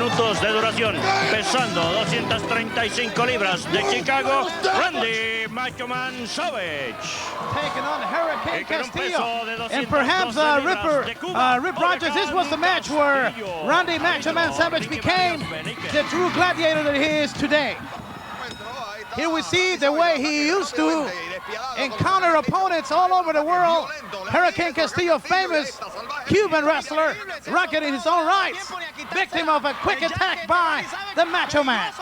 minutos de duración, pesando 235 libras de Chicago, Randy Macho Man Savage. Taking on Huracan Castillo. And perhaps Rip Rogers, this was the match where Randy Macho Man Savage became the true gladiator that he is today. Here we see the way he used to encounter opponents all over the world. Huracan Castillo, famous Cuban wrestler, rugged in his own rights, victim of a quick attack by the Macho Man.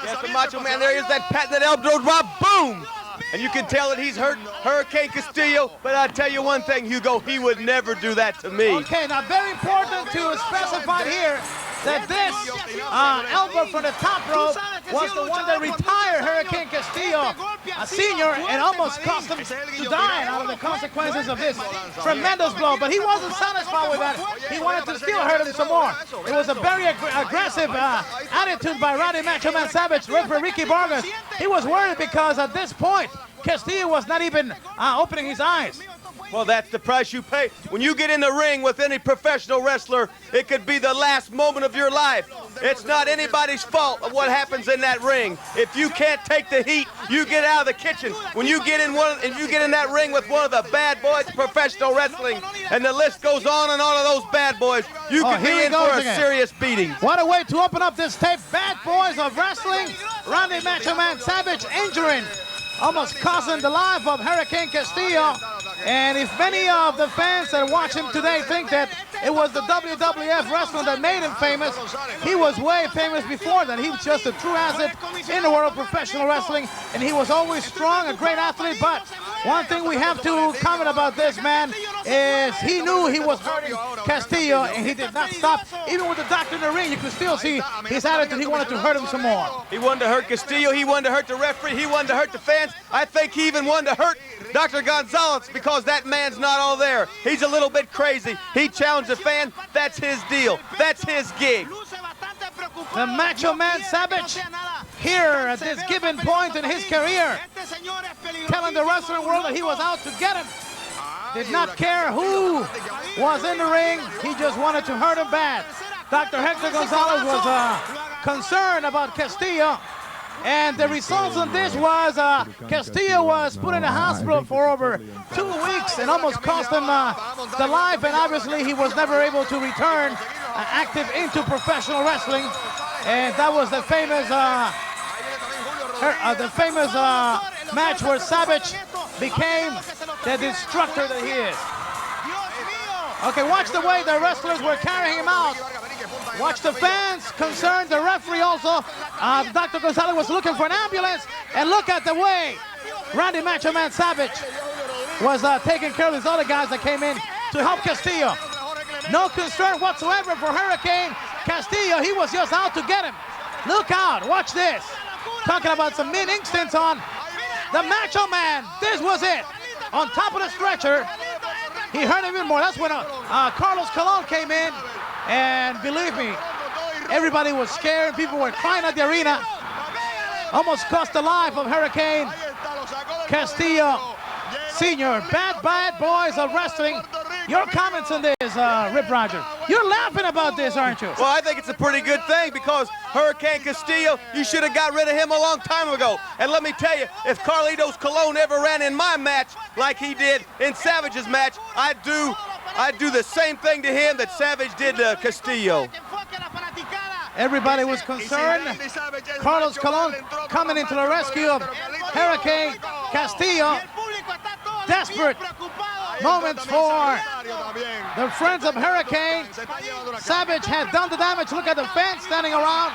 Yes, the Macho Man, there is that patented elbow drop, boom! And you can tell that he's hurt Huracan Castillo, but I'll tell you one thing, Hugo, he would never do that to me. Okay, now very important to specify here that this elbow from the top rope was the one that retired Huracan Castillo, a senior, and almost cost him to die out of the consequences of this tremendous blow. But he wasn't satisfied with that. He wanted to still hurt him some more. It was a very aggressive attitude by Randy Macho Man Savage. Referee Ricky Vargas, he was worried because at this point, Castillo was not even opening his eyes. Well, that's the price you pay. When you get in the ring with any professional wrestler, it could be the last moment of your life. It's not anybody's fault of what happens in that ring. If you can't take the heat, you get out of the kitchen. When you get in that ring with one of the bad boys of professional wrestling, and the list goes on and on of those bad boys, you could be in for a serious beating. What a way to open up this tape. Bad boys of wrestling. Randy Macho Man Savage injuring, almost causing the life of Huracan Castillo. And if many of the fans that watch him today think that it was the WWF wrestling that made him famous, he was way famous before that. He was just a true asset in the world of professional wrestling, and he was always strong, a great athlete. But one thing we have to comment about this man is he knew he was hurting Castillo, and he did not stop. Even with the doctor in the ring, you could still see his attitude. He wanted to hurt him some more. He wanted to hurt Castillo. He wanted to hurt the referee. He wanted to hurt the fans. I think he even wanted to hurt Dr. Gonzalez because that man's not all there. He's a little bit crazy. He challenged the fan. That's his deal. That's his gig. The Macho Man Savage here at this given point in his career, telling the wrestling world that he was out to get him. Did not care who was in the ring. He just wanted to hurt him bad. Dr. Hector Gonzalez was concerned about Castillo. And the results of this was Castillo was put in the hospital for over 2 weeks and almost cost him the life. And obviously he was never able to return active into professional wrestling. And that was the famous match where Savage became the destructor that he is. Okay, watch the way the wrestlers were carrying him out. Watch the fans concerned, the referee also. Dr. Gonzalez was looking for an ambulance, and look at the way Randy Macho Man Savage was taking care of these other guys that came in to help Castillo. No concern whatsoever for Huracan Castillo. He was just out to get him. Look out, watch this. Talking about some mean instincts on the Macho Man. This was it. On top of the stretcher, he hurt him even more. That's when Carlos Colon came in. And believe me, everybody was scared. People were crying at the arena. Almost cost the life of Huracan Castillo Sr. Bad boys of wrestling. Your comments on this, Rip Rogers. You're laughing about this, aren't you? Well, I think it's a pretty good thing because Huracan Castillo, you should have got rid of him a long time ago. And let me tell you, if Carlitos Colon ever ran in my match like he did in Savage's match, I'd do the same thing to him that Savage did to Castillo. Everybody was concerned. Carlos Colon coming into the rescue of Huracan Castillo. Desperate moments for the friends of Huracan. Savage had done the damage. Look at the fans standing around.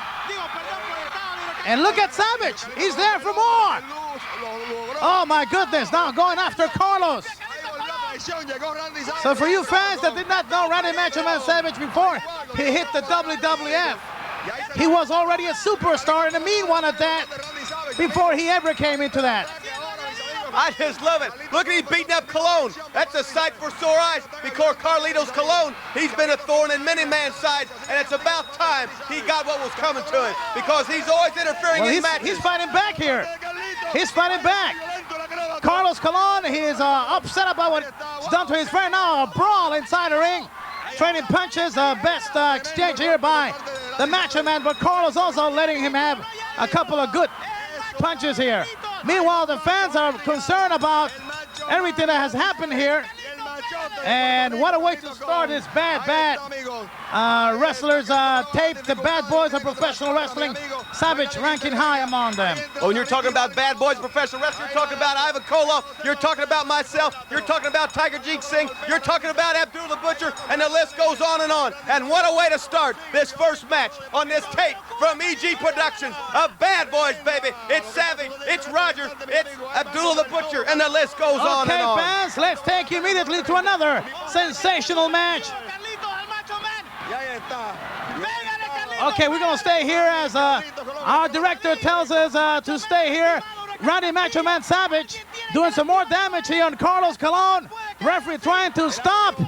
And look at Savage. He's there for more. Oh my goodness, now going after Carlos. So for you fans that did not know Randy Macho Man Savage before he hit the WWF, he was already a superstar and a mean one at that before he ever came into that. I just love it. Look at him beating up Colon. That's a sight for sore eyes because Carlitos Colon, he's been a thorn in many man's sides, and it's about time he got what was coming to him because he's always interfering in matches. He's fighting back here. He's fighting back. Carlos Colon, he is upset about what's done to his friend. Now a brawl inside the ring. Trading punches, best exchange here by the Macho Man, but Carlos also letting him have a couple of good punches here. Meanwhile, the fans are concerned about everything that has happened here. And what a way to start this bad wrestlers tape. The bad boys of professional wrestling. Savage ranking high among them. When you're talking about bad boys of professional wrestling, you're talking about Ivan Koloff, you're talking about myself, you're talking about Tiger Jeet Singh, you're talking about Abdul the Butcher, and the list goes on. And what a way to start this first match on this tape from EG Productions of Bad Boys, baby. It's Savage, it's Rogers, it's Abdul the Butcher, and the list goes on and on. Okay, fans, let's take you immediately to another sensational match. Okay, we're going to stay here as our director tells us to stay here. Randy Macho Man Savage doing some more damage here on Carlos Colon. Referee trying to stop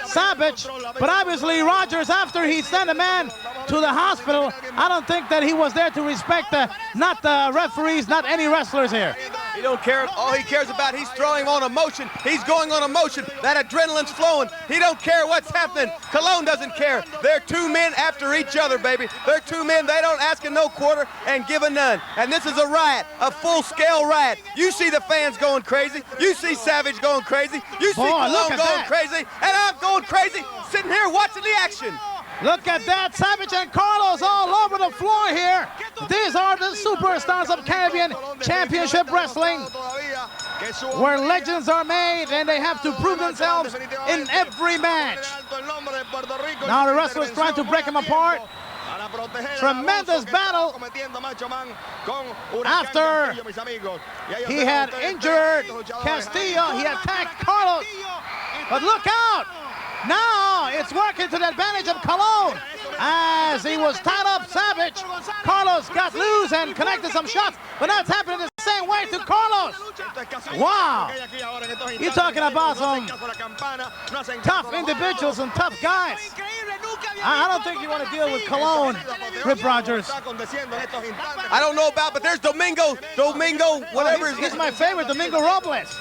Savage, but obviously Rogers, after he sent a man to the hospital, I don't think that he was there to respect not the referees, not any wrestlers here. He don't care. All he cares about, he's throwing on emotion. He's going on emotion. That adrenaline's flowing. He don't care what's happening. Colon doesn't care. They're two men after each other, baby. They're two men. They don't ask a no quarter and give a none. And this is a riot, a full-scale riot. You see the fans going crazy. You see Savage going crazy. You see Colon going crazy. And I'm going crazy sitting here watching the action. Look at that, Savage and Carlos all over the floor here. These are the superstars of Caribbean Championship Wrestling, where legends are made and they have to prove themselves in every match. Now the wrestlers trying to break them apart. Tremendous battle after he had injured Castillo. He attacked Carlos, but look out! Now it's working to the advantage of Colon. As he was tied up, Savage, Carlos got loose and connected some shots, but now it's happening the same way to Carlos. Wow. You're talking about some tough individuals and tough guys. I don't think you want to deal with Colon, Rip Rogers. I don't know about, but there's Domingo, whatever his name. He's my favorite, Domingo Robles.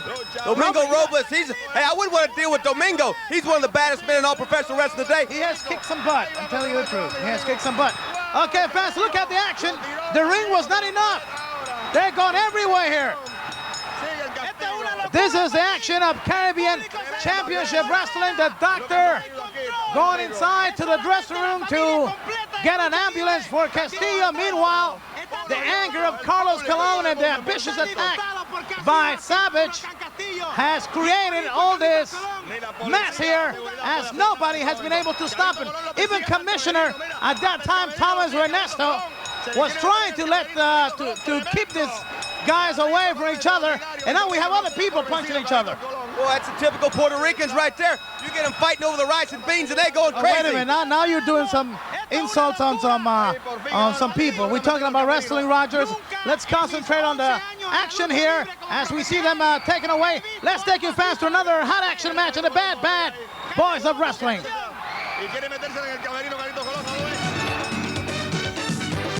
Domingo Robles, hey, I wouldn't want to deal with Domingo. He's one of the baddest men in all professional wrestling today. He has kicked some butt, I'm telling you the truth. He has kicked some butt. Okay, fans, look at the action. The ring was not enough. They're going everywhere here. This is the action of Caribbean Championship Wrestling. The doctor going inside to the dressing room to get an ambulance for Castillo. Meanwhile, the anger of Carlos Colon and the ambitious attack by Savage has created all this mess here, as nobody has been able to stop it. Even Commissioner at that time, Thomas Ernesto, was trying to to keep these guys away from each other, and now we have other people punching each other. Well, that's the typical Puerto Ricans right there. You get them fighting over the rice and beans, and they going crazy. Wait a minute, now you're doing some insults on some people. We're talking about wrestling, Rogers. Let's concentrate on the action here as we see them taken away. Let's take you fast to another hot action match in the bad boys of wrestling.